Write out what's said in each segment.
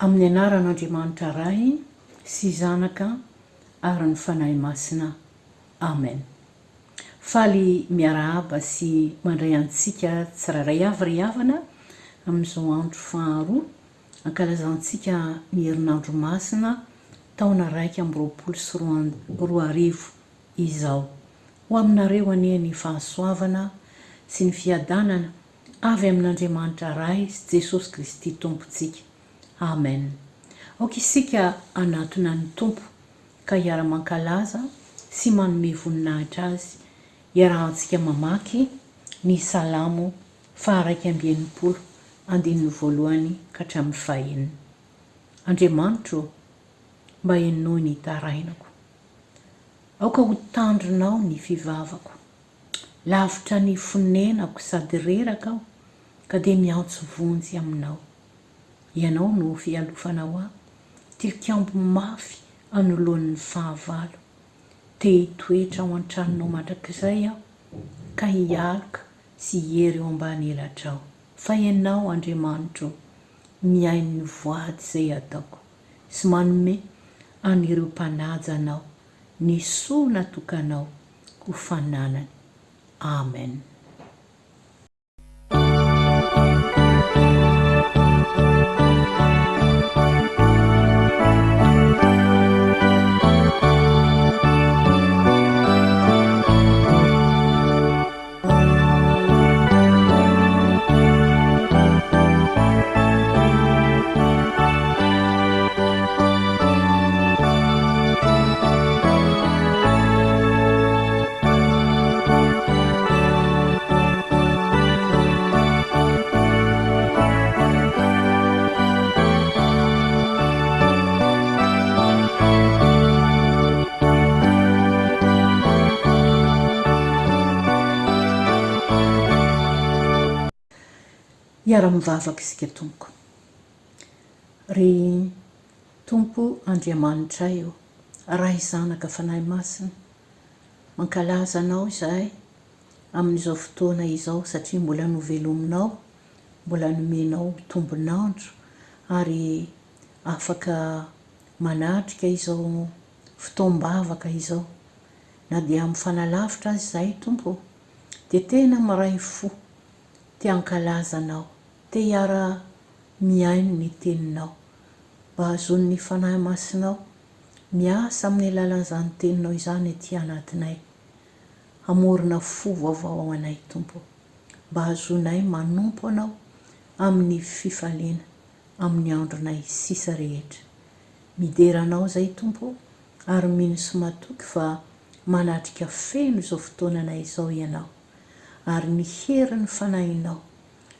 Amin'ny anaran'Andriamanitra Ray sy Zanaka ary ny fanahy masina. Amen. Faly miarahaba sy mandray antsika tsiraray avy ry havana amin'izao andro faharoa ankalazantsika ny herinandro masina taona 2024 izao. Ho aminareo anie ny fahasoavana sy ny fiadanana avy amin'Andriamanitra Ray sy Jesosy Kristy Tompontsika. Amen. Aoka isika anatona ny Tompo ka hiara-mankalaza sy manome voninahitra azy. Iarahantsika mamaky ny Salamo 119 andininy voalohany ka hatramin'ny fahaenina. Andriamanitro, mba enoy ny tarainako. Aoka ho tandrinao ny fivavako. Lavitra ny fonenako sady reraka aho ka dia miantso vonjy aminao. Ianao no fialofanao aho, tilikambo mafy anoloan'ny fahavalo. Te hitoetra ao an-tranonao mandrakizay aho, ka hialoka sy hiery eo ambany elatrao. Fa ianao, Andriamanitro, mihaino ny voady izay ataoko, sy manome anireo mpanajanao ny soa natokanao ho fananany. Amen. Iara-mivavaka isika Tompo. Ry Tompo Andriamanitra io, Ray Zanaka fanahy masina, mankalaza anao izahay amin'izao fotoana izao satria mbola novelominao, mbola nomenao tombonandro ary afaka manatrika izao fotoam-bavaka izao. Na dia amin'ny fanalavitra azy izahay Tompo, dia tena maray fo te hankalaza anao, te hiara mihaino ny teninao, mba hazon'ny fanahy masinao miasa amin'ny alalan'izany teninao izany etỳ anatinay. Amorona fo vaovao ao anay Tompo, mba hazonay manompo anao amin'ny fifaliana, amin'ny andronay sisa rehetra. Mideranao zay Tompo, ary mino sy matoky fa manatrika feno izao fotoananay izao ianao, ary ny herin'ny fanahinao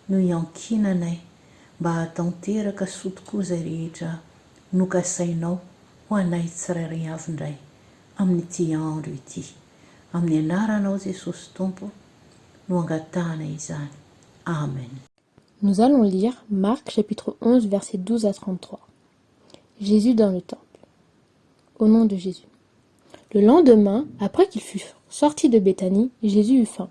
no iankinanay mba hatanteraka sotokoa izay rehetra nokasainao ho anay tsirairay avy indray amin'ity andro ity. Amin'ny anaranao Jesosy Tompo no angatahana izany. Amen. Nous allons lire Marc chapitre 11 versets 12 à 33. Jésus dans le temple. Au nom de Jésus. Le lendemain, après qu'il fut sorti de Béthanie, Jésus eut faim.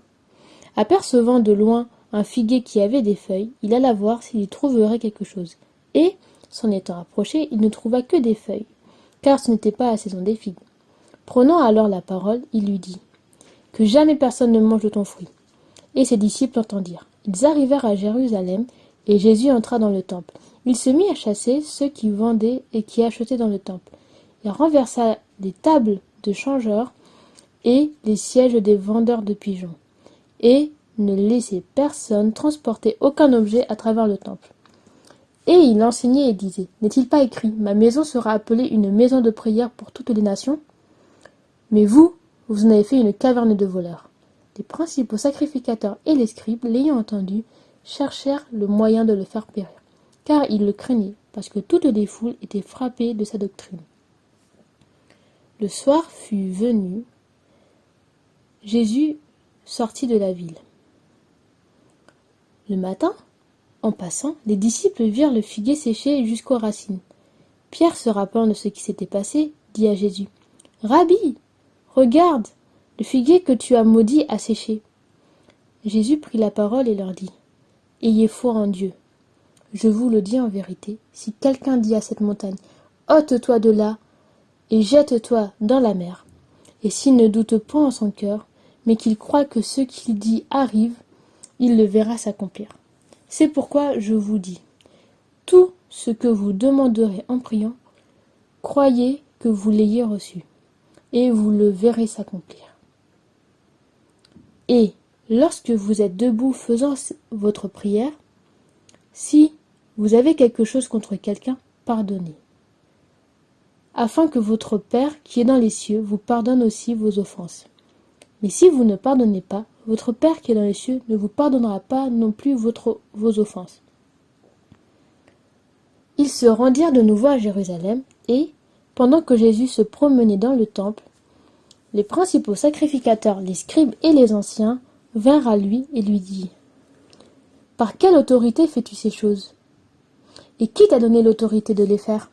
Apercevant de loin un figuier qui avait des feuilles, il alla voir s'il y trouverait quelque chose. Et, s'en étant approché, il ne trouva que des feuilles, car ce n'était pas la saison des figues. Prenant alors la parole, il lui dit : « Que jamais personne ne mange de ton fruit. » Et ses disciples entendirent. Ils arrivèrent à Jérusalem, et Jésus entra dans le temple. Il se mit à chasser ceux qui vendaient et qui achetaient dans le temple. Il renversa les tables de changeurs et les sièges des vendeurs de pigeons, et ne laissait personne transporter aucun objet à travers le temple. Et il enseignait et disait : « N'est-il pas écrit : Ma maison sera appelée une maison de prière pour toutes les nations ? Mais vous, vous en avez fait une caverne de voleurs. » Les principaux sacrificateurs et les scribes, l'ayant entendu, cherchèrent le moyen de le faire périr, car ils le craignaient, parce que toutes les foules étaient frappées de sa doctrine. Le soir fut venu, Jésus sortit de la ville. Le matin, en passant, les disciples virent le figuier séché jusqu'aux racines. Pierre, se rappelant de ce qui s'était passé, dit à Jésus : « Rabbi, regarde, le figuier que tu as maudit a séché. » Jésus prit la parole et leur dit : « Ayez foi en Dieu. je vous le dis en vérité, si quelqu'un dit à cette montagne, ôte-toi de là et jette-toi dans la mer, et s'il ne doute point en son cœur, mais qu'il croit que ce qu'il dit arrive, il le verra s'accomplir. C'est pourquoi je vous dis, tout ce que vous demanderez en priant, croyez que vous l'ayez reçu, et vous le verrez s'accomplir. Et lorsque vous êtes debout faisant votre prière, si vous avez quelque chose contre quelqu'un, pardonnez, afin que votre Père qui est dans les cieux vous pardonne aussi vos offenses. Mais si vous ne pardonnez pas, votre Père qui est dans les cieux ne vous pardonnera pas non plus vos offenses. Ils se rendirent de nouveau à Jérusalem, et, pendant que Jésus se promenait dans le temple, les principaux sacrificateurs, les scribes et les anciens vinrent à lui et lui dirent, « Par quelle autorité fais-tu ces choses? Et qui t'a donné l'autorité de les faire ?»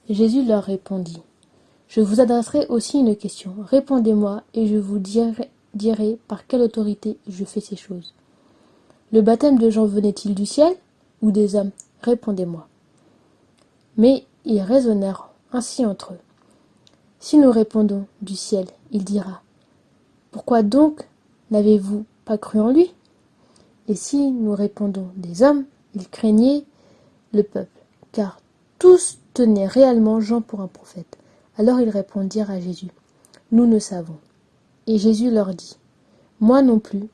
Jésus leur répondit, « Je vous adresserai aussi une question. Répondez-moi et je vous dirai par quelle autorité je fais ces choses. Le baptême de Jean venait-il du ciel ou des hommes? Répondez-moi. » Mais ils raisonnèrent ainsi entre eux. Si nous répondons du ciel, il dira, « Pourquoi donc n'avez-vous pas cru en lui ?» Et si nous répondons des hommes, ils craignaient le peuple, car tous tenaient réellement Jean pour un prophète. Alors ils répondirent à Jésus, « Nous ne savons. » Et Jésus leur dit, « Moi non plus,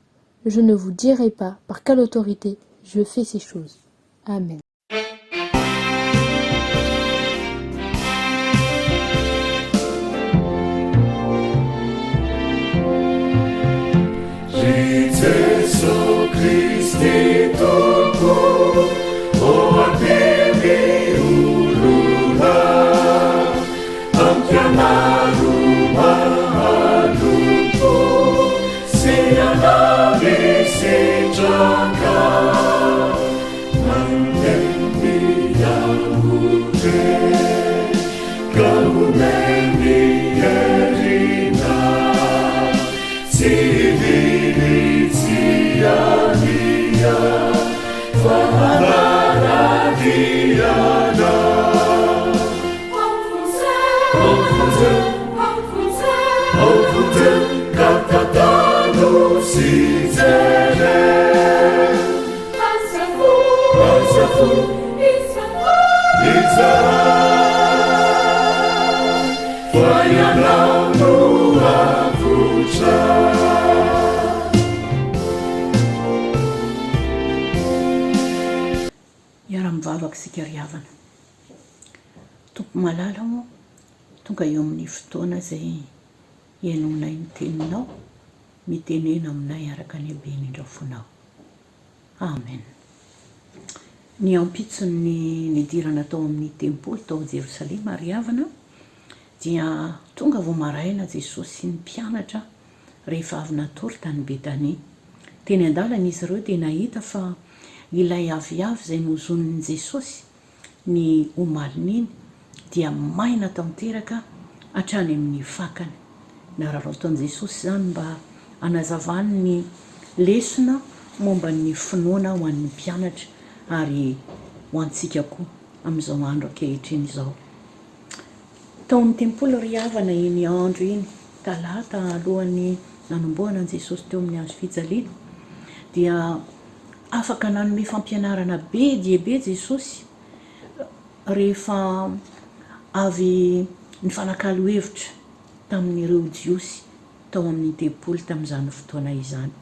je ne vous dirai pas par quelle autorité je fais ces choses. » Amen. Gesù Christi Tolku, o atemi ulula, amchiamaru mahaluku, sia navi si giaca, mandemi yahute, kahumeni yerina, Miara-mivavaka isika ry havana. Tompo malala moa tonga eo amin'ny fotoana izay ianonay ny teninao, mitenena aminay araka ny habeny indrafonao. Amen. Ny ampitson'ny nidirana tao amin'ny tempoly tao Jerosalema ry havana dia tonga vao maraina Jesosy sy ny mpianatra rehefa avy natory tany Betania. Teny an-dalana izy ireo dia nahita fa ilay aviavy izay nozonin'i Jesosy ny omaliny iny dia maina tanteraka hatrany amin'ny fakany. Nararao taon'i Jesosy izany mba hanazavany ny lesona momba ny finoana ho an'ny mpianatra ary ho antsika koa amin'izao andro ankehitriny izao. Taon'ny tempoly ry havana iny andro iny, talata alohan'ny nanomboana an'i Jesosy teo amin'ny hazo fijaliana, dia afaka nanome fampianarana be dia be Jesosy rehefa avy ny fanakalo hevitra tamin'ireo jiosy tao amin'ny tempoly tamin'izany fotoana izany.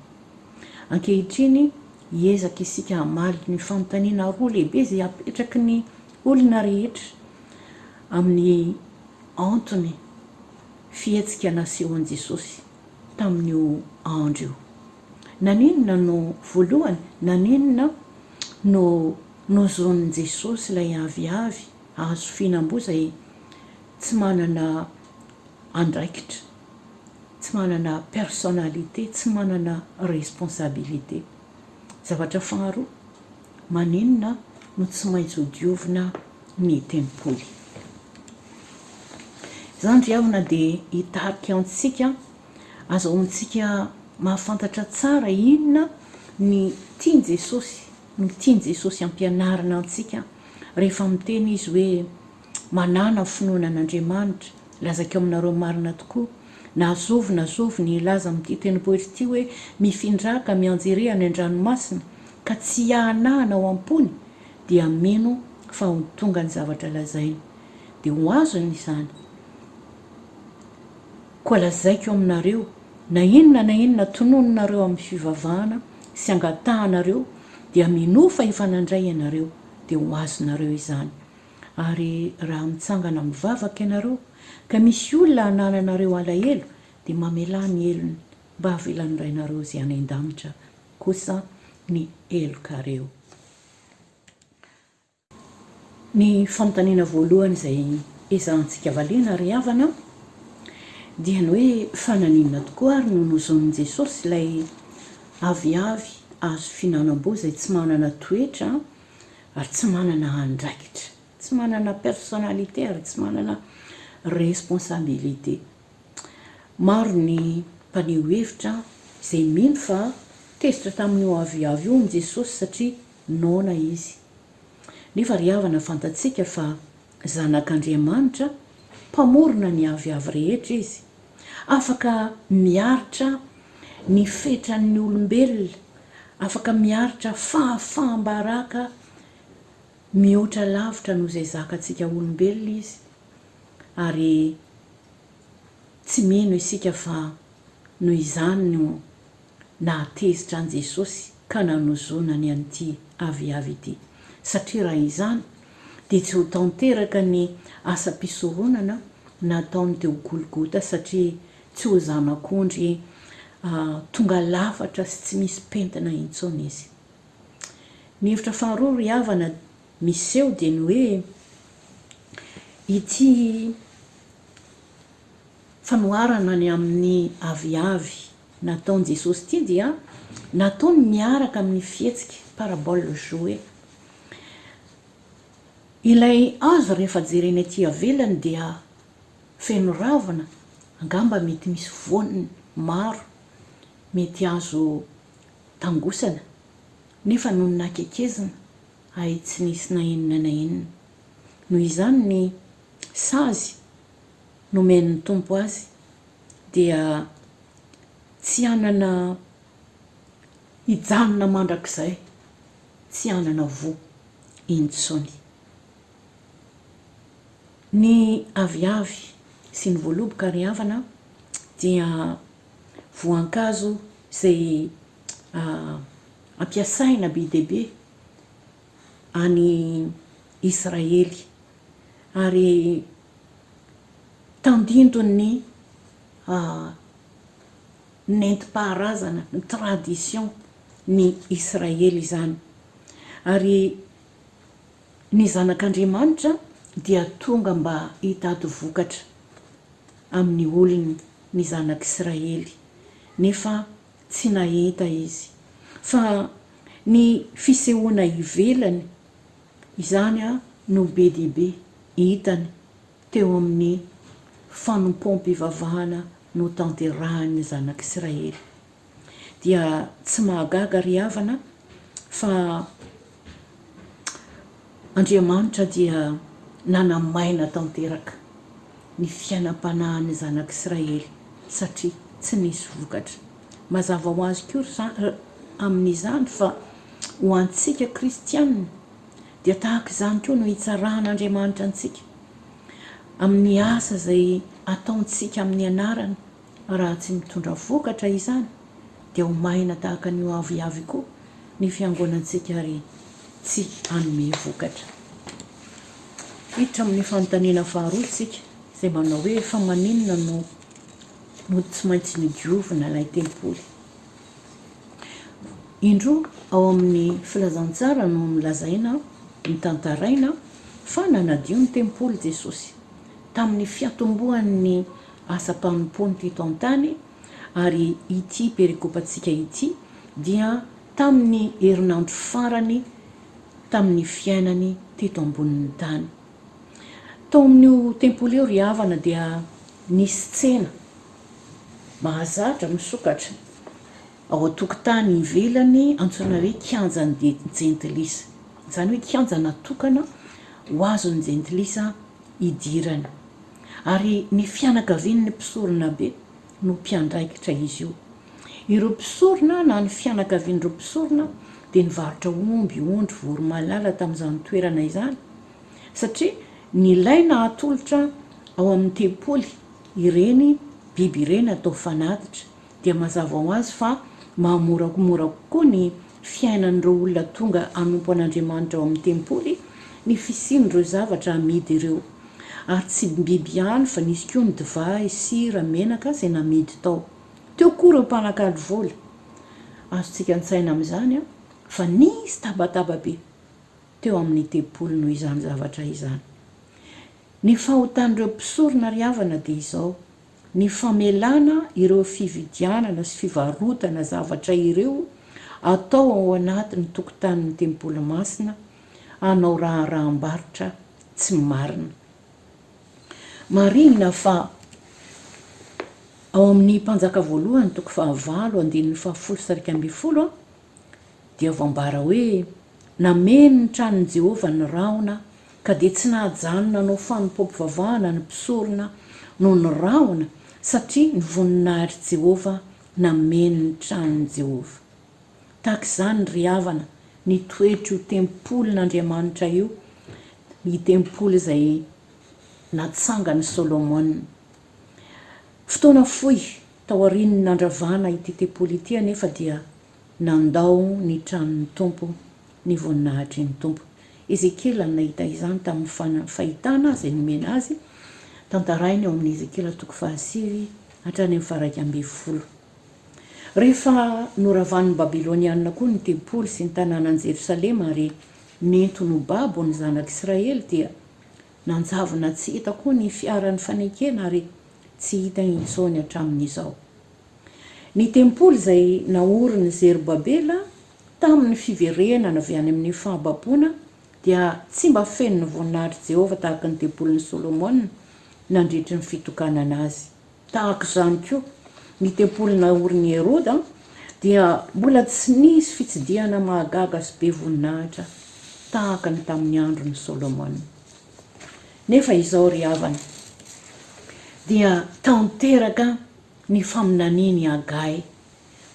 Ankehitriny hiezaka isika hamaly ny fanontaniana roa lehibe izay apetraky ny olona rehetra amin'ny antony fihetsika nasehoan'i Jesosy tamin'io andro io. Naninona no voalohany, naninona no nozonin'i Jesosy ilay aviavy azo fihinam-boa izay tsy manana andraikitra, tsy manana personnalité, tsy manana responsabilité. Zavatra faharoa, maninona no tsy maintsy hodiovina ny tempoly. Izany ry havana dia hitarika antsika, azahoantsika mahafantatra tsara inona ny tiany Jesosy no tiany jesosy ampianarana antsika rehefa miteny izy hoe manana finoana an'andriamanitra lazakeo aminareo marina tokoa nazovy ny laza amin'ity tenipohitra ity hoe mifindraka mianjere any an-dranomasina ka tsy hahanahana ao am-pony dia mino fa ho tonga ny zavatra lazainy dia ho azony izany koa lazaiko aminareo na inona tonononareo amin'ny fivavahana sy angatahanareo dia minofa ifanandray ianareo dia ho azonareo izany ary raha mitsangana mivavaka ianareo ka misy olona hanananareo alahelo dia mamela ny elony mba havelan'irainareo izay any an-danitra kosa ny elokareo. Ny fanontaniana voalohany izay ezahantsika valiana ry havana dia ny hoe fananinona tokoa ary no nozonin'i Jesosy ilay aviavy azo finanam-bo izay tsy manana toetra ary tsy manana andraikitra, tsy manana personnalité ary tsy manana responsabilité. Maro ny mpaneho hevitra izay mino fa tezitra tamin'io aviavy io ny Jesosy satria naona izy. Nefa ry havana fantatsika fa zanak'Andriamanitra, mpamorona ny aviavy rehetra izy, afaka miaritra ny fetran'ny olombelona, afaka miaritra fahafahambaraka mihoatra lavitra noho izay zakantsika olombelona izy ary tsy mino isika fa noho izany no nahatezitra an' Jesosy ka nanozonany an'ity aviavy ity satria raha izany dia tsy ho tanteraka ny asa-pisoronana nataony teo Golgota satria tsy ho zanak'ondry tonga lafatra sy tsy misy pentina intsony izy. Ny hevitra faharoa ry havana miseho dia ny hoe ity fanoharana ny amin'ny aviavy nataony Jesosy ity dia nataony miaraka amin'ny fihetsika parabole joué. Ilay azo rehefa jereny aty avelany dia feno ravina, angamba mety misy voaniny maro, mety azo tangosana, nefa noho nakakezina ay tsy nisy na inona. Noho izany ny sazy nomen'ny tompo azy dia tsy hanana hijanona mandrakizay, tsy hanana vo intsony. Ny aviavy sy ny voaloboka ry havana dia voankazo izay ampiasaina be dia be any Israely ary tandindony nentim-paharazana ny tradition ny Israely izany ary ny zanak'Andriamanitra dia tonga mba hitady vokatra amin'ny olony ny zanak'Israely nefa tsy nahita izy fa ny fisehoana ivelany izany no be dia be hitany teo amin'ny fanompom-pivavahana no tanterahany zanak'Israely. Dia tsy mahagaga ry havana fa Andriamanitra dia nanamaina tanteraka ny fiainam-panahiny zanak'Israely satria tsy nisy vokatra. Mazava ho azy koa amin'izany fa ho antsika kristianina dia tahaka izany koa no hitsarahan'Andriamanitra antsika amin'ny asa izay ataontsika amin'ny anarany. Raha tsy mitondra vokatra izany dia ho maina tahaka ny aviavy koa ny fiangonantsika ary tsy hanome vokatra. Hiditra amin'ny fanontaniana faharoa isika izay manao hoe fa maninona no tsy maintsy nidiovina ilay tempoly. Indroa ao amin'ny filazantsara no milazaina ny tantaraina fa nanadio ny tempoly Jesosy tamin'ny fiatombohan'ny asa-panompony teto an-tany ary ity perikopantsika ity dia tamin'ny herinandro farany tamin'ny fiainany teto ambonin'ny tany. Tao amin'io tempoly io ry havana dia nisy tsena mahazatra misokatra ao a-tokotany ivelany antsoina hoe kianjany jentilisa, zany hoe kianja natokana ho azony jentilisa idirany. Ary ny fianakavian'ny mpisorona be no mpiandraikitra izy io. Ireo mpisorona na ny fianakavian'ireo mpisorona dia nivarotra omby, ondry, voromalala tamin'izany toerana izany, satria nilaina atolotra ao amin'ny tempoly ireny biby ireny atao fanatitra, dia mazava ho azy fa mahamoramora kokoa ny fiainan'ireo olona tonga hanompo an'Andriamanitra ao amin'ny tempoly ny fisian'ireo zavatra amidy ireo. Ary tsy biby ihany fa nisy koa ny divay, sira, menaka izay namidy tao. Teo koa ireo mpanakalo vola. Azontsika an-tsaina amin'izany fa nisy tabataba be teo amin'ny tempoly noho izany zavatra izany. Ny fahotan'ireo mpisorona ry havana dia izao: ny famelana ireo fividianana sy fivarotana zavatra ireo atao ao anatin'ny tokotanin'ny tempoly masina, hanao raham-barotra tsy marina. Marihina fa ao amin'ny mpanjaka voalohany toko 9:1-10 dia voambara hoe: nameno ny tranon'i Jehovah ny rahona, ka dia tsy nahajanona anao fanompoam-pivavahana ny mpisorona no ny rahona, satria ny voninahitry Jehovah nameno ny tranon'i Jehovah. Tahaka izany ry havana ny toetra io tempolin'Andriamanitra io, ny tempoly izay natsangany Solomona. Fotoana fohy tao aorian'ny nandravana ity tempoly ity anefa dia nandao ny tranon'ny tompo, ny voninahitry ny tompo. Ezekiela nahita izany tamin'ny fahitana izay nomena azy, tantarainy ao amin'ny Ezekiela 9:7-10. Rehefa noravan'ny Babiloniana koa ny tempoly sy ny tanànan'i Jerosalema ary nentony ho babo ny zanak'Israely, dia nanjavona tsy hita koa ny fiaran'ny fanekena ary tsy hita intsony hatramin'izao. Ny tempoly izay naorin'i Zerobabela tamin'ny fiverenana avy any amin'ny fahababona dia tsy mba feno ny voninahitry Jehovah tahaka ny tempolin'ny Solomona nandritry ny fitokanana azy. Tahaka izany koa ny tempoly naorin'i Heroda dia mbola tsy nisy fitsidiana mahagaga sy be voninahitra tahaka ny tamin'ny andron'ny Solomona. Nefa izao ry havana dia tanteraka ny faminaniany Hagai.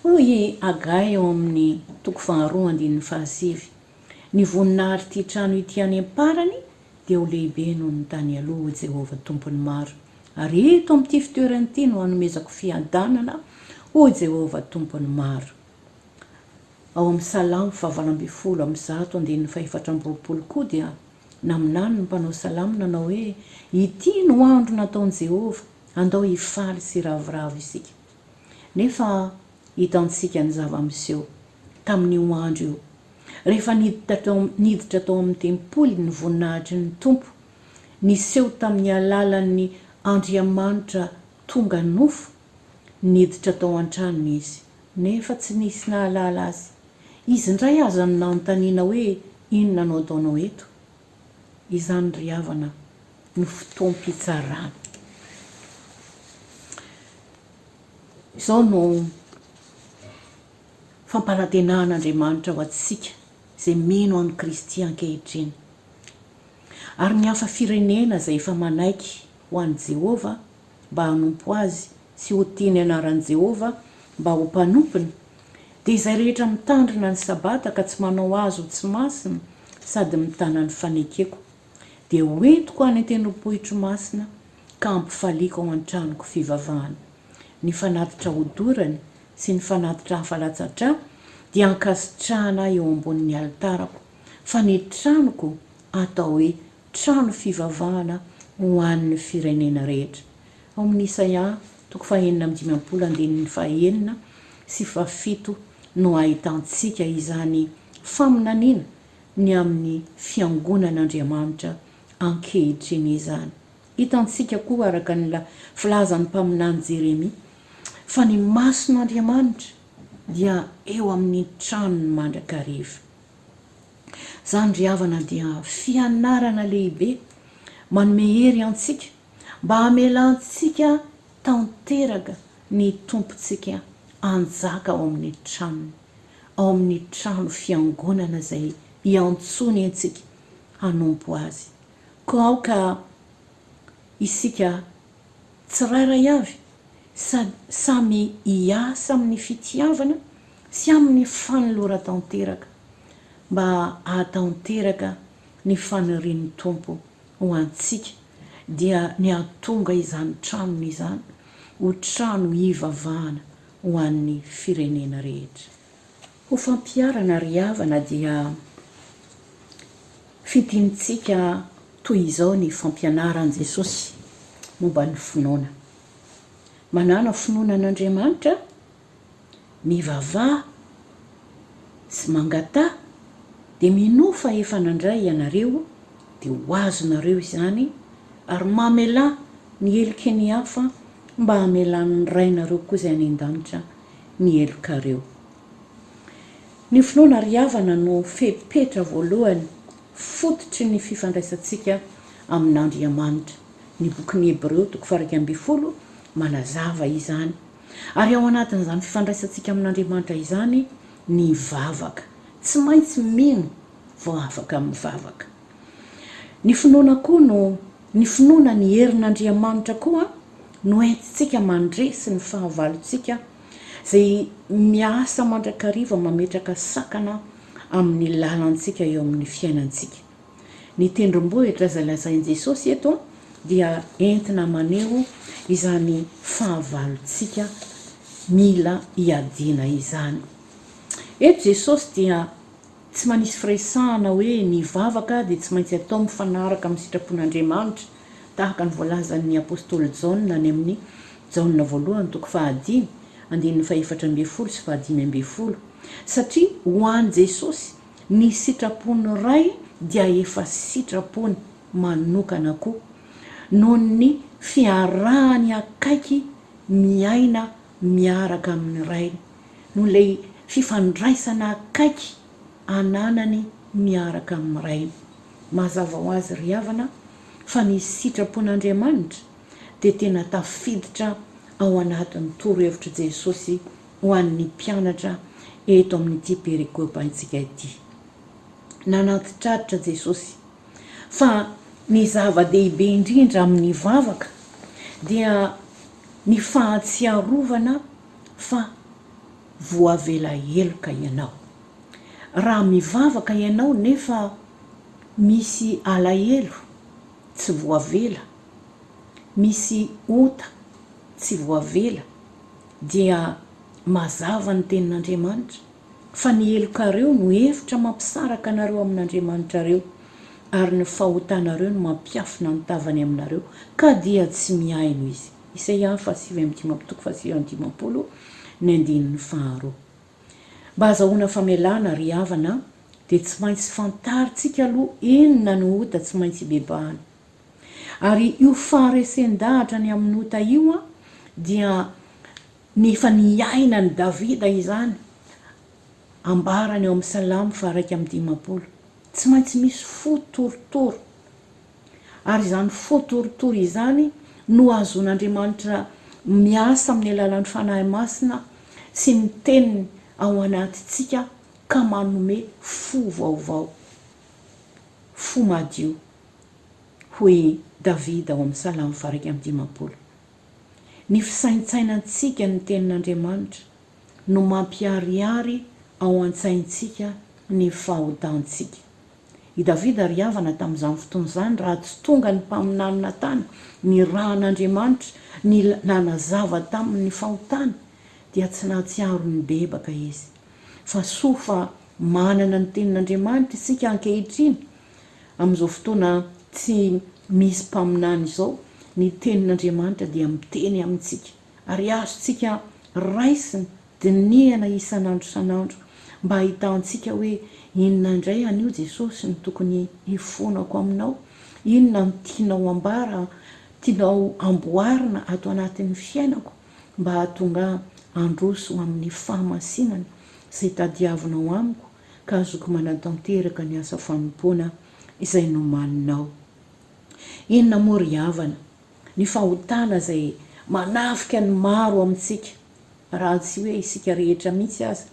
Hoy Hagai ao amin'ny toko 2:7: ny voninahitry ty trano ity any amparany dia ho lehibe noho ny tany aloha, Jehovah tompony maro, ary eto amin'ity fitoerany ity no hanomezako fiadanana, ho Jehovah tompony maro. Ao amin'ny Salamo 20:1-4 koa dia naminany ny mpanao salamo nanao hoe: ity no andro nataon'i Jehovah, andao hifaly sy ravoravo isika. Nefa hitantsika ny zava-miseho tamin'io andro io, rehefa niditra tao amin'ny tempoly ny voninahitry ny tompo, niseho tamin'ny alalan'ny Andriamanitra tonga nofo, niditra tao an-tranony izy, nefa tsy nisy nahalala azy. Izy indray aza ny nanontaniana hoe: inona no ataonao eto? Izany ry havana ny fotoam-pitsarana. Izao no fampanantenan'Andriamanitra ho antsika izay mino an'i Kristy ankehitriny. Ary ny hafa firenena izay efa manaiky ho an'i Jehovah mba hanompo azy sy ho tiany anaran'i Jehovah mba ho mpanompony, dia izay rehetra mitandrina ny sabata ka tsy manao azy ho tsy masina sady mitana ny fanekeko, dia hoentiko any an-tendrompohitry masina ka ampifaliako ao an-tranoko fivavahana. Ny fanatitra hodorany sy ny fanatitra hafalatsatra dia ankasitrahana eo ambonin'ny altarako, fa ny tranoko atao hoe trano fivavahana ho an'ny firenena rehetra. Ao amin'ny Isaia 45:9-7 no ahitantsika izany faminaniana ny amin'ny fiangonan'Andriamanitra ankehitriny izany. Hitantsika koa araka ny filazan'ny mpaminany Jeremia fa ny mason'Andriamanitra dia eo amin'ny tranony mandrakariva. Zany ry havana dia fianarana lehibe manome hery antsika mba hamelantsika tanteraka ny tompontsika anjaka ao amin'ny tranony, ao amin'ny trano fiangonana zay iantsony antsika hanompo azy. Ko ao ka isika tsirairay avy samy hiasa amin'ny fitiavana sy amin'ny fanoloran-tanteraka mba ahatanteraka ny fanirian'ny tompo ho antsika, dia ny atonga izany tranony izany ho trano hivavahana ho an'ny firenena rehetra. Ho fampiarana ry havana dia fidinitsika toy izao ny fampianaran' Jesosy momba ny finoana. Manana finoana an'Andriamanitra, mivavaha sy mangata, dia minofa efa nandray ianareo, dia ho azonareo izany ary mamela ny heloka ny hafa mba hamelan'ny rainareo koa izay any an-danitra ny helokareo. Ny finoana ry havana no fepetra voalohany fototry ny fifandraisantsika amin'Andriamanitra. Ny bokin'ny Hebreo 12 manazava izany. Ary ao anatin'izany fifandraisantsika amin'Andriamanitra izany ny vavaka. Tsy maintsy mino vao afaka mivavaka. Ny finoana koa no ny finoana ny herin'Andriamanitra koa no entintsika mandresy ny fahavalontsika zay miasa mandrakariva mametraka sakana amin'ny lalantsika eo amin'ny fiainantsika. Ny tendrombohitra zay lazain'i Jesosy eto dia entina maneho izany fahavalontsika mila hiadiana izany. Eto Jesosy dia tsy manisy firesahana hoe ny vavaka dia tsy maintsy atao mifanaraka amin'ny sitrapon'Andriamanitra, tahaka ny voalazan'ny apôstôly Jaona any amin'ny Jaona 1:5-4 sy 5:10. Satria ho an'i Jesosy ny sitrapony ray dia efa sitrapony manokana koa, noho ny fiarahany akaiky miaina miaraka amin'ny rainy, no ilay fifandraisana akaiky ananany miaraka amin'ny rainy. Mazava ho azy ry havana fa ny sitrapon'Andriamanitra dia tena tafiditra ao anatin'ny torohevitra Jesosy ho an'ny mpianatra eto amin'ity perikopa antsika ity. Nanantitraritra Jesosy fa ny zava-dehibe indrindra amin'ny vavaka dia ny fahatsiarovana fa voavela heloka ianao. Raha mivavaka ianao nefa misy alahelo tsy voavela, misy ota tsy voavela, dia mazava ny tenin'Andriamanitra fa ny helokareo no hevitra mampisaraka anareo amin'Andriamanitra reo, ary ny fahotanareo no mampiafina ny tavany aminareo ka dia tsy miaino izy. Isaia 5:7-8 ny 9. Mba azahoana famelana ry havana dia tsy maintsy fantaritsika aloha inona ny ota tsy maintsy bebahana. Ary io faharesen-dahatra ny amin'ny ota io dia nefa ny ainany Davida izany, ambarany eo amin'ny Salamo 1:5. Tsy maintsy misy fo torotoro, ary izany fo torotoro izany no azon'Andriamanitra miasa amin'ny alalan'ny fanahy masina sy ny teniny ao anatitsika ka manome fo vaovao, fo madio, hoy Davida ao amin'ny Salamo 1:5. Ny fisaintsainantsika ny tenin'Andriamanitra no mampiariary ao an-tsaintsika ny fahotantsika. I Davida ry havana tamin'izany fotoana izany, raha tsy tonga ny mpaminanina tany ny rahan'Andriamanitra ny nanazava tamin'ny fahotany, dia tsy nahatsiaro ny bebaka izy. Fa soa fa manana ny tenin'Andriamanitra isika ankehitriny, amin'izao fotoana tsy misy mpaminany izao, ny tenin'Andriamanitra dia miteny amintsika, ary azontsika raisiny dinihana isan'andro isan'andro mba ahitantsika hoe inona indray anio Jesosy ny tokony hifonako aminao, inona ny tianao ambara, tianao amboarina ato anatin'ny fiainako, mba hahatonga androso amin'ny fahamasinana izay tadiavinao amiko ka azoko manatanteraka ny asa fanompoana izay nomaninao. Inona moa ry havana ny fahotana izay manafika ny maro amintsika raha tsy hoe isika rehetra mihitsy azy.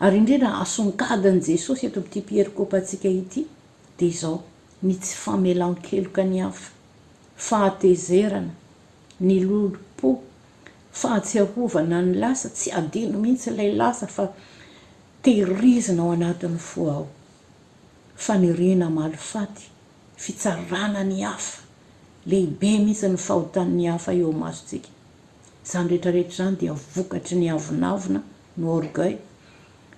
Ary indrindra asongadin' Jesosy eto amin'ity pierikopantsika ity dia izao ny tsy famelan-keloka ny hafa, fahatezerana, ny lolo-po, fahatsiarovana ny lasa, tsy adino mihitsy ilay lasa fa tehirizina ao anatin'ny fo ao, faniriana malifaty, fitsarana ny hafa, lehibe mihitsy ny fahotan'ny hafa eo masontsika. Izany rehetrarehetra izany dia vokatry ny avinavina no orgueil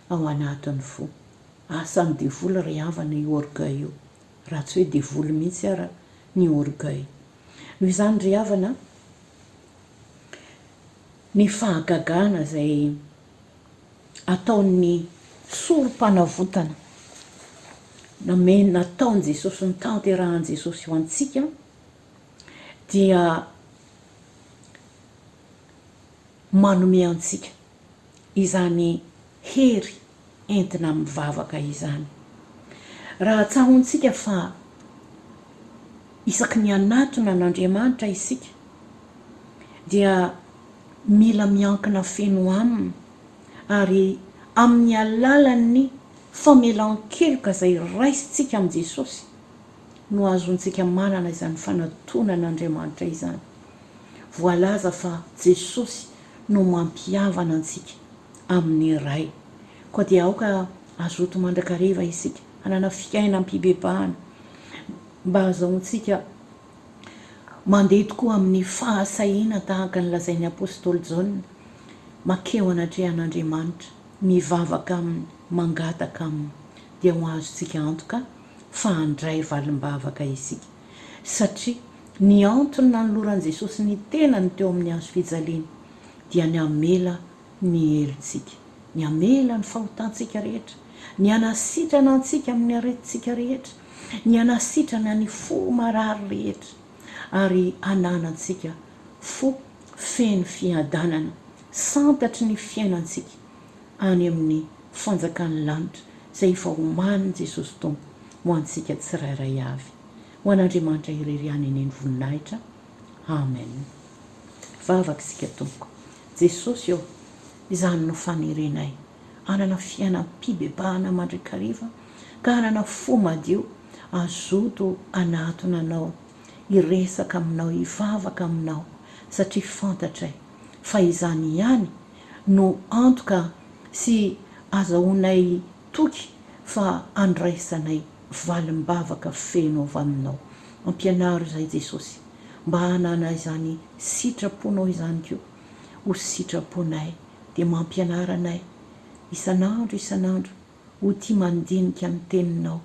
ao anatin'ny fo. Asan'ny devoly ry havana io orgueil io, raha tsy hoe devoly mihitsy ara ny orgueil. Noho izany ry havana, ny fahagagana izay ataon'ny sorom-panavotana nataon'i Jesosy, ny tanterahan'i Jesosy ho antsika dia manome antsika izany hery entina mivavaka izany. Raha tsahontsika fa isaky ny anatona an'Andriamanitra isika dia mila miankina feno aminy, ary amin'ny alalan'ny famelan-keloka izay raisitsika amin'i Jesosy no azontsika manana izany fanatonan'Andriamanitra izany. Voalaza fa Jesosy no mampiavana antsika amin'ny ray. Koa dia aoka azoto mandrakariva isika hanana fiainam-pibebahana mba ahazoantsika mandeha tokoa amin'ny fahasahiana tahaka ny lazain'ny apôstôly Jaona, makeo anatrehan'Andriamanitra, mivavaka aminy, mangataka aminy, dia ho azontsika antoka fa handray valim-bavaka isika. Satria ny antony nanoloran'i Jesosy ny tenany teo amin'ny hazo fijaliana dia ny amela ny helontsika, ny amela ny fahotantsika rehetra, ny anasitrana antsika amin'ny aretintsika rehetra, ny anasitrana ny fo marary rehetra, ary ananantsika fo feno fiadanana, santatry ny fiainantsika any amin'ny fanjakan'ny lanitra izay efa homanin'i Jesosy Tompo ho antsika tsirairay avy. Ho an'Andriamanitra irery any eny voninahitra. Amen. Vavaka isika Tompo. Jesosy eo, izany no fanirenay, anana fiainam-pibebahana mandrakariva, ka anana fo madio azoto anatona anao, iresaka aminao, ivavaka aminao, satria fantatray fa izany ihany no antoka sy azahoanay toky fa andraisanay valim-bavaka feno avy aminao. Ampianaro izay Jesosy, mba hanana izany sitraponao izany koa, ho sitraponay dia mampianaranay isanandro ho tia mandinika ny teninao,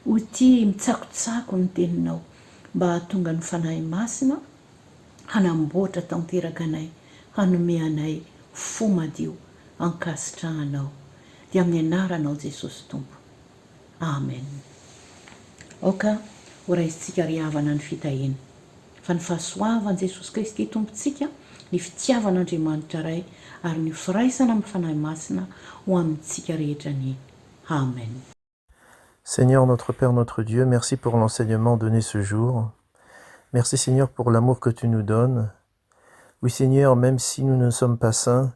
ho tia mitsakotsako ny teninao, mba hahatonga ny fanahy masina hanamboatra tanteraka anay, hanome anay fo madio ankasitrahanao, dia amin'ny anaranao Jesosy Tompo. Amen. Oka ho raisitsika ry havana ny fitahiana fa ny fahasoavan'i Jesosy Kristy Tompontsika, ny fitiavan'Andriamanitra ray, ary ny firaisana amin'ny fanahy masina ho amintsika rehetra ny. Amen. Seigneur notre Père, notre Dieu, merci pour l'enseignement donné ce jour. Merci Seigneur pour l'amour que tu nous donnes. Oui Seigneur, même si nous ne sommes pas saints,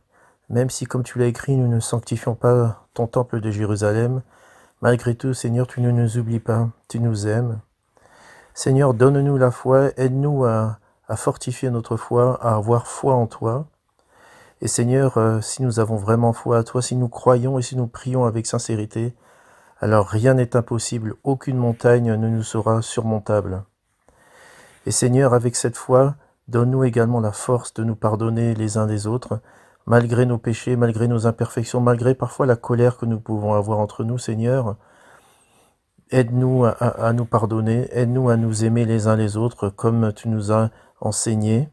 même si comme tu l'as écrit, nous ne sanctifions pas ton temple de Jérusalem, malgré tout Seigneur, tu ne nous oublies pas, tu nous aimes. Seigneur, donne-nous la foi, aide-nous à fortifier notre foi, à avoir foi en toi. Et Seigneur, si nous avons vraiment foi à toi, si nous croyons et si nous prions avec sincérité, alors rien n'est impossible, aucune montagne ne nous sera surmontable. Et Seigneur, avec cette foi, donne-nous également la force de nous pardonner les uns les autres, malgré nos péchés, malgré nos imperfections, malgré parfois la colère que nous pouvons avoir entre nous, Seigneur. Aide-nous à nous pardonner, aide-nous à nous aimer les uns les autres comme tu nous as enseigné.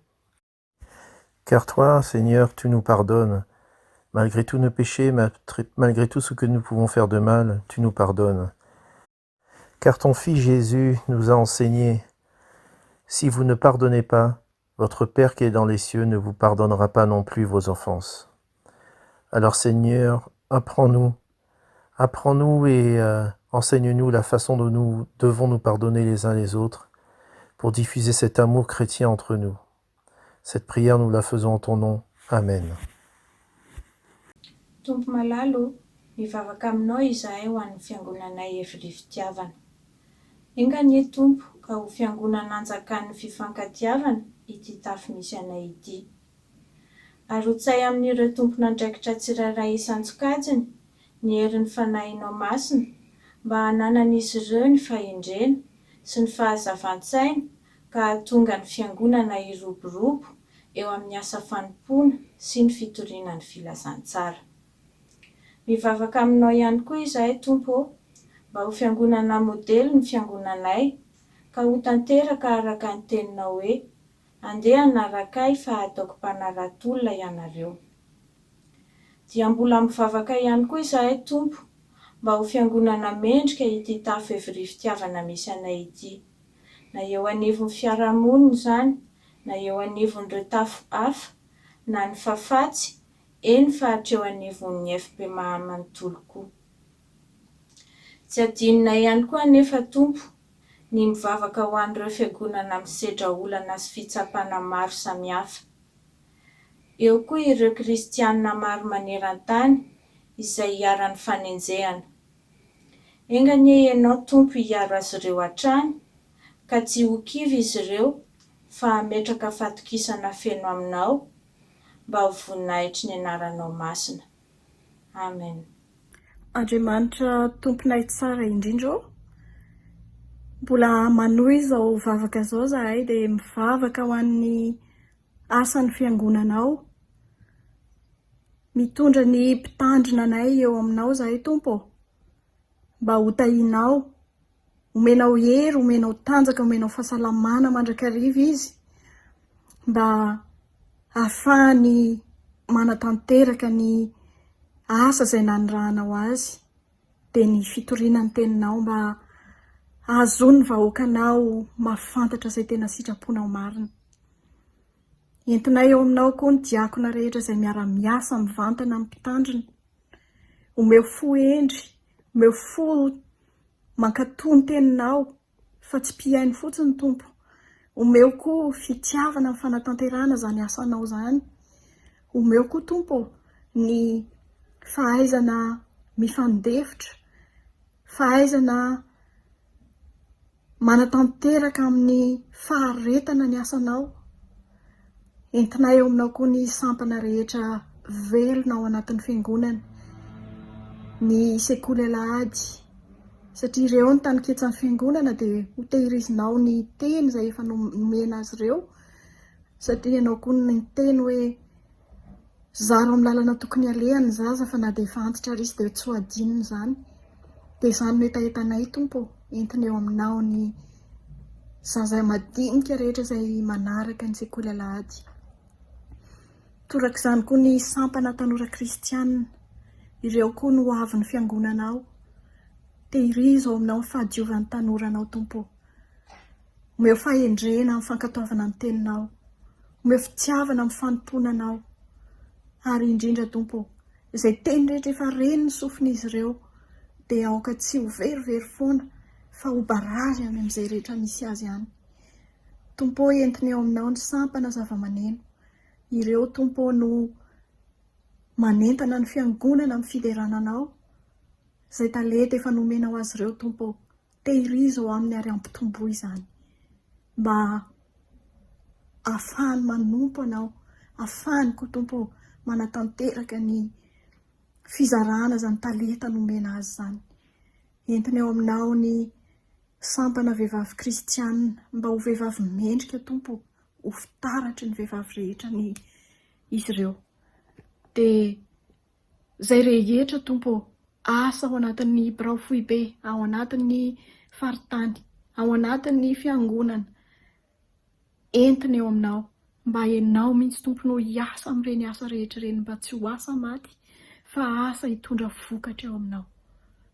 Car toi, Seigneur, tu nous pardonnes. Malgré tous nos péchés, malgré tout ce que nous pouvons faire de mal, tu nous pardonnes. Car ton Fils Jésus nous a enseigné, si vous ne pardonnez pas, votre Père qui est dans les cieux ne vous pardonnera pas non plus vos offenses. Alors Seigneur, apprends-nous et enseigne-nous la façon dont nous devons nous pardonner les uns les autres pour diffuser cet amour chrétien entre nous. Cette prière, nous la faisons en ton nom. Amen. Tompo malalo, mivavaka aminao izahay ho an'ny fiangonanay Evry fitiavana. Enganie Tompo, ka ho fiangonana anjakan'ny fifankatiavana ity tafy misy anay ity. Arotsay amin'ireo tompon'andraikitra tsirairay isan-tsokajiny, ny herin'ny fanahinao masina, mba hananan'izy ireo ny fahendrena sy ny fahazavan-tsaina ka hahatonga ny fiangonana hiroborobo eo amin'ny asa fanompoana sy ny fitoriana ny filazantsara. Mivavaka aminao ihany koa izahay Tompo, mba ho fiangonana modely ny fiangonanay, ka ho tanteraka araka ny teninao hoe: andeha anarakay fa ataoko mpanarantolona ianareo. Dia mbola mivavaka ihany koa izahay Tompo, mba ho fiangonana mendrika ity tafo Evry fitiavana misy anay ity, na eo anivon'ny fiarahamonina izany, na eo anivon'ireo tafo hafa, na ny fahafatsy, eny fa hatreo anivon'ny FP Mahamanontolo koa. Tsy adinona ihany koa anefa Tompo, ny mivavaka ho an'ireo fiangonana misedra olana sy fitsapana maro samihafa. Eo koa ireo kristianina maro maneran-tany izay hiara-ny fanenjehana. Enganie ianao Tompo hiaro azy ireo hatrany, ka tsy ho kivy izy ireo fa hametraka fatokisana feno aminao, mba ho voninahitry ny anaranao masina. Amen. Andriamanitra tomponay tsara indrindra ô, mbola manohy izao vavaka izao zahay dia mivavaka ho an'ny asan'ny fiangonanao, mitondra ny mpitandrina anay eo aminao zahay Tompo, mba ho tahinao, omenao hery, omenao tanjaka, omenao fahasalamana mandrakariva izy, mba ahafahany manatanteraka ny asa izay nanirahanao azy, dia ny fitoriana ny teninao mba ahazony ny vahoakanao mahafantatra izay tena sitraponao marina. Entinay eo aminao koa ny diakona rehetra izay miara-miasa mivantana amin'ny mpitandrina, omeo fo endry, omeo fo mankatoa ny teninao fa tsy piainy fotsiny Tompo, omeo koa fitiavana amin'ny fanatanterana izany asanao izany, omeo koa Tompo ny fahaizana mifandefitra, fahaizana manatanteraka amin'ny faharetana ny asanao. Entinay eo aminao koa ny sampana rehetra velona ao anatin'ny fiangonana, ny sekoly alahady, satria ireo ny taniketsan'ny fiangonana dia ho tehirizinao ny teny izay efa nomena azy ireo, satria ianao koa ny teny hoe zaro amin'ny lalana tokony alehany zaza fa na dia efa antitra ary izy dia tsy ho adinony izany. Dia izany no etaetanay Tompo, entina eo aminao ny zaza madinika rehetra izay manaraka ny sekoly alahady. Torak'izany koa ny sampana tanora kristianina, ireo koa no avy ny fiangonanao, tehirizo ao aminao ny fahadiovan'ny tanoranao Tompo, omeo fahendrena amin'ny fankatoavana amin'ny teninao, omeo fitiavana amin'ny fanomponanao, ary indrindra Tompo, izay teny rehetra efa reny ny sofin'izy ireo, dia aoka tsy ho verivery foana fa ho barazy any amin'izay rehetra misy azy ihany. Tompo, entina eo aminao ny sampana zava-maneno, ireo Tompo no manentana ny fiangonana amin'ny fiderananao, izay talenta efa nomenao azy ireo Tompo, tehirizo ao amin'ny ariam-pitombo izany, mba ahafahany manompo anao, ahafahany koa Tompo manatanteraka ny fizarana izany talenta nomena azy izany. Entina eo aminao ny sampana vehivavy kristianina, mba ho vehivavy mendrika Tompo, ho fitaratry ny vehivavy rehetra ny izy ireo. Dia izay rehetra Tompo, asa ao anatin'ny birao foibe, ao anatin'ny faritany, ao anatin'ny fiangonana, entina eo aminao, mba ianao mihitsy Tompo no hiasa amin'ireny asa rehetra ireny, mba tsy ho asa maty fa asa hitondra vokatra eo aminao.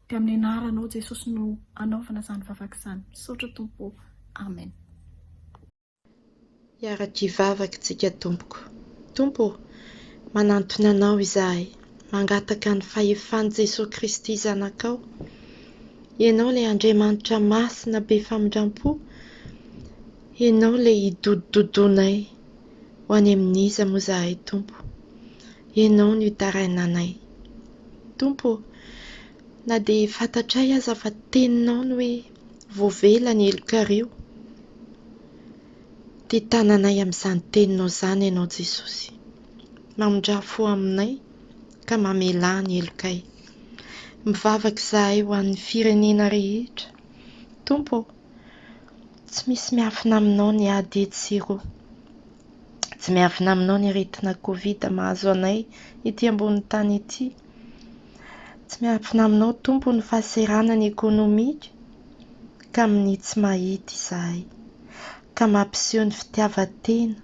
Dia amin'ny anaranao Jesosy no anaovana izany vavaka izany. Misaotra Tompo. Amen. Hiara-drivavaka Tompoko. Tompo, manantona anao izahay, mangataka ny fahefan'i Jesosy Kristy zanakao. Ianao ilay Andriamanitra masina be famindram-po, ianao ilay hidododonay ho any amin'iza moa izahay Tompo. Ianao no hitaraina anay. Tompo, na dia fantatray aza fa teninao ny hoe voavela ny heloka-rio, dia tananay amin'izany teninao izany ianao Jesosy. Mamondrafo aminay ka mamelà ny helokay. Mivavaka izahay ho an'ny firenena rehetra. Tompo, tsy misy miafina aminao ny ady etsy sy eroa. Tsy miafina aminao ny aretina Covid mahazo anay ity ambony tany ity. Tsy miafina aminao Tompo ny fahaseranany ekonomika ka amin'ny tsy mahita izahay, ka mampiseho ny fitiavan-tena.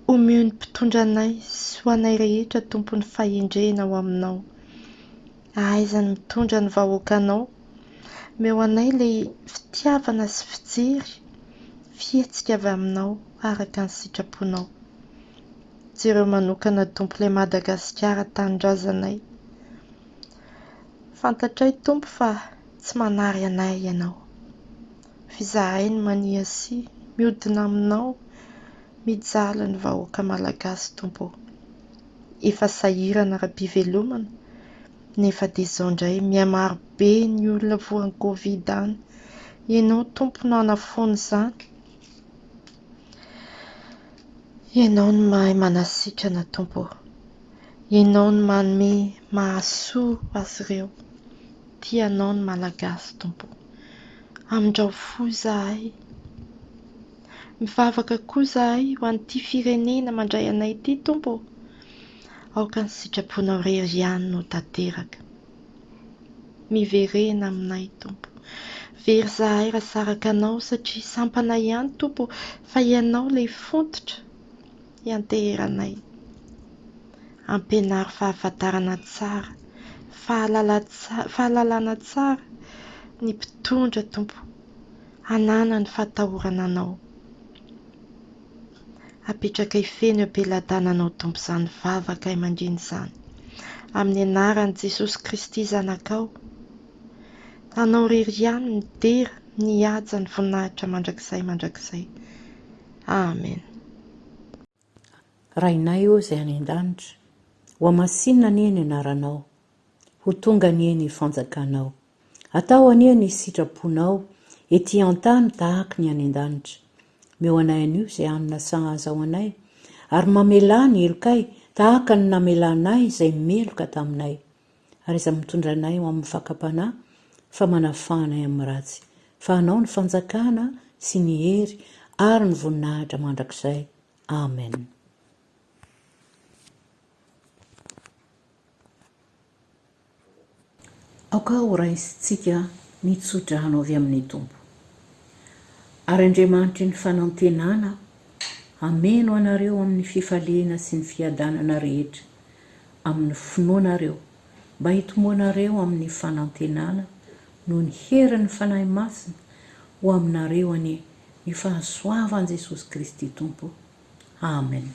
Omeo ny mpitondra anay sy ho anay rehetra Tompo ny fahendrena ho aminao. Ahaizany mitondra ny vahoakanao, meo anay ilay fitiavana sy fijery, fihetsika avy aminao araka ny sitraponao. Jereo manokana Tompo ilay Madagasikara tanindrazanay. Fantatray Tompo fa tsy manary anay ianao. Fizahay ny maniasy mihodina aminao, mijaly ny vahoaka malagasy Tompo. Efa sahirana ara-pivelomana, nefa dia izao indray mihamaro be ny olona voan'ny Covid any. Ianao Tompo no hanafoana izany. Ianao no mahay manasitrana Tompo. Ianao no manome mahasoa azy ireo. Tianao ny malagasy Tompo. Amondrao fo izahay. Mivavaka koa izahay ho an'ity firenena mandray anay ity Tompo. Aoka ny sitraponao irery ihany no tanteraka. Miverena aminay Tompo. Very izahay raha saraka anao satria sampanay ihany Tompo fa ianao ilay fontotra hianteheranay. Ampianary fahafantarana tsara, fahalalana tsara ny mpitondra Tompo. Hanana ny fahatahorana anao. Apetraka ifeny eo am-pelatananao Tompo izany vavaka aman-dreny izany. Amin'ny anaran'i Jesosy Kristy zanakao. Anao irery ihany ny dera, ny haja, ny voninahitra mandrakizay. Amen. Rainay o izay any an-danitra, ho amasinina anie ny anaranao, ho tonga anie ny fanjakanao. Atao anie ny sitraponao, ety an-tany tahaka ny any an-danitra. Meo anay anio izay anina sahaza ao anay, ary mamelà ny helokay tahaka ny namelanay izay meloka taminay. Ary iza mitondra anay ho amin'ny fakapanahy, fa manafanay amin'ny ratsy. Fa anao ny fanjakana sy ny hery ary ny voninahitra mandrakizay. Amen. Aoka ho raisitsika nitsodrano avy amin'ny Tompo. Ary Andriamanitry ny fanantenana ameno anareo amin'ny fifaliana sy ny fiadanana rehetra, amin'ny finoanareo, mba hitomoanareo amin'ny fanantenana noho ny herin'ny fanahy masina ho aminareo anie ny fahasoavan'i Jesosy Kristy Tompo. Amen.